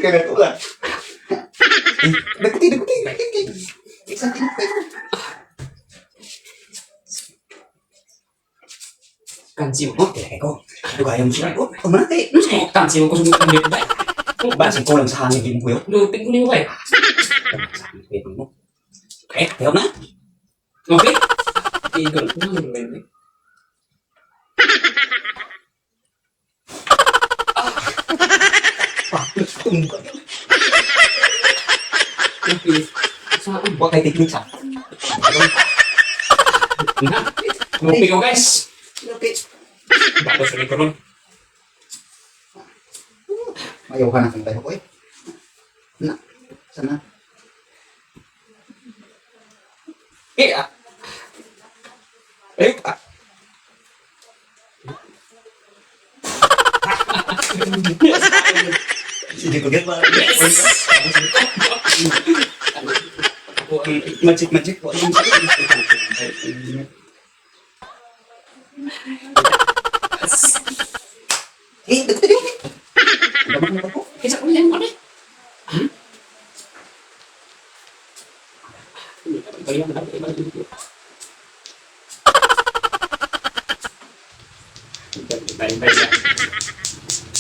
ka na ito lang. Nagkuti. Isang tinapay. Kansi mo. Kaya ko. Dugaya mo siya. Umanate. Kansi mo ko subukan dito ba? Basin ko lang sa hangin din ko yun. Lupin ko niyo ba? Sa hangin din mo. Tayo na. Okay? Tigol ko na. Tumba. Okay. Saan? Huwag kayo teknik sa. Lupin ko guys. Okay. Bago sa mikron. Ayaw ka na kang tayo ko eh. Na. Sana. Sige ko get ba? Magic. Dagdag yun. Gaman mo ko. Kisa ko yan, ano?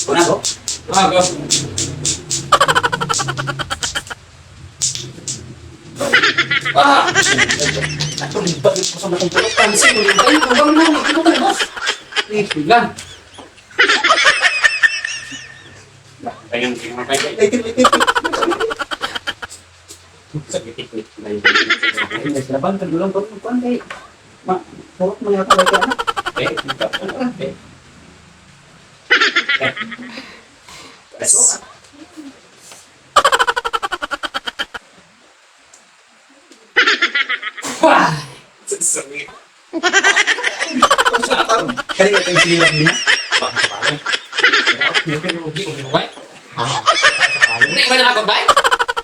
Kuna ko. Go. Atong bagay ko sa matong tulog. Kansi mo yung tayo. Kung bang mo, ito tayo, boss. Biglan. Tayang kinakay. Sa gitik-gitik. Laban kan belum perempuan kay mak purok melihat lagi anak. Besok. Wah. Sesemi. Kali yang bilang ni. Bang kepala. Dia kan rugi umi wae. Nek mana aku bae?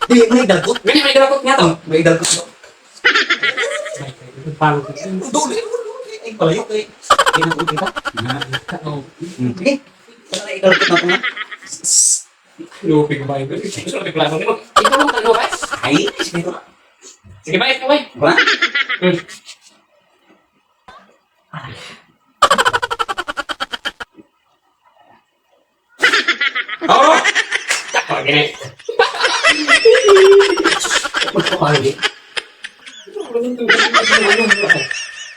Di may dalkot. Gani may dalakot nga to. May dalkot. Palu. Duli. Ay palayo kay. Ina ko kita. Oh. Sige. Wala na dalkot na ko na. Lupi ko bae. Gusto ko plano nimo. Ikaw mo tanong bae? Ay, sige ko. Sige bae, bae. Ba? Oh. Tak gini. Kok lagi?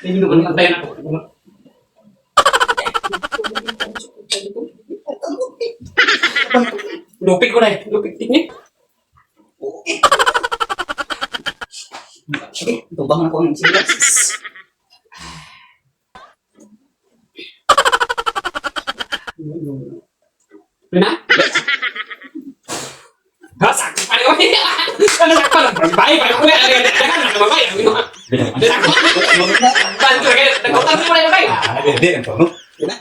Ini minuman santai aku. Lupik ko na eh. Lupik ini. Sige, tumbang ako ng sila. Benar? Sakit paling oke. Kalau sakit paling baik paling oke. Ada kan nama baik. Ada sakit. Bantu kayak dokter tuh mulai baik. Ada yang tahu. Nah,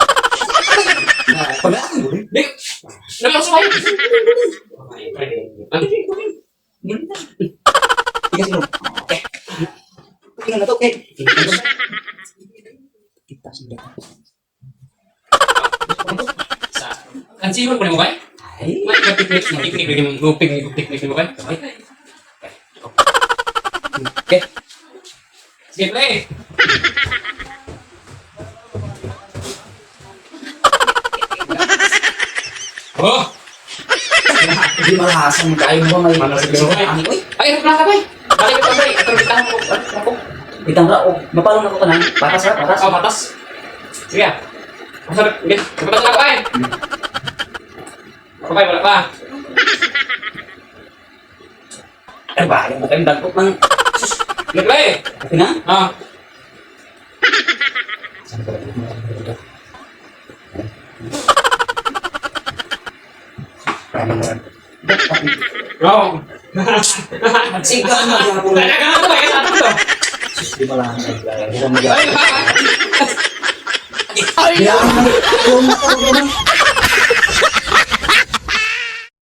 pernah aku boleh. Dik. Nama langsung baik. Tiga sih, oke. Tinggal atau oke. Kita sudah. Kan sih boleh mau baik? Mai ke piknik bikin looping ikut piknik mau baik? Oke. Skip play. Oh. Di malasan kayo ba may Mana siguro baik? Ayo belakang baik. Balik ke baik atau kita mau Itang rao, mapalong ako tanan. Patas ra, patas. Oh, batas. Sige. Masuk, guys. Cepetan aku baik. Ako baik, wala pa. Ay ba, yung mga dagkot ng Skip play. okay na? Ah. Saan ko dito? Oh. Sigaw na yung ako. Tanya kan aku baik satu tuh. Di malasan kayo. Di Ayo, Pak. Ya,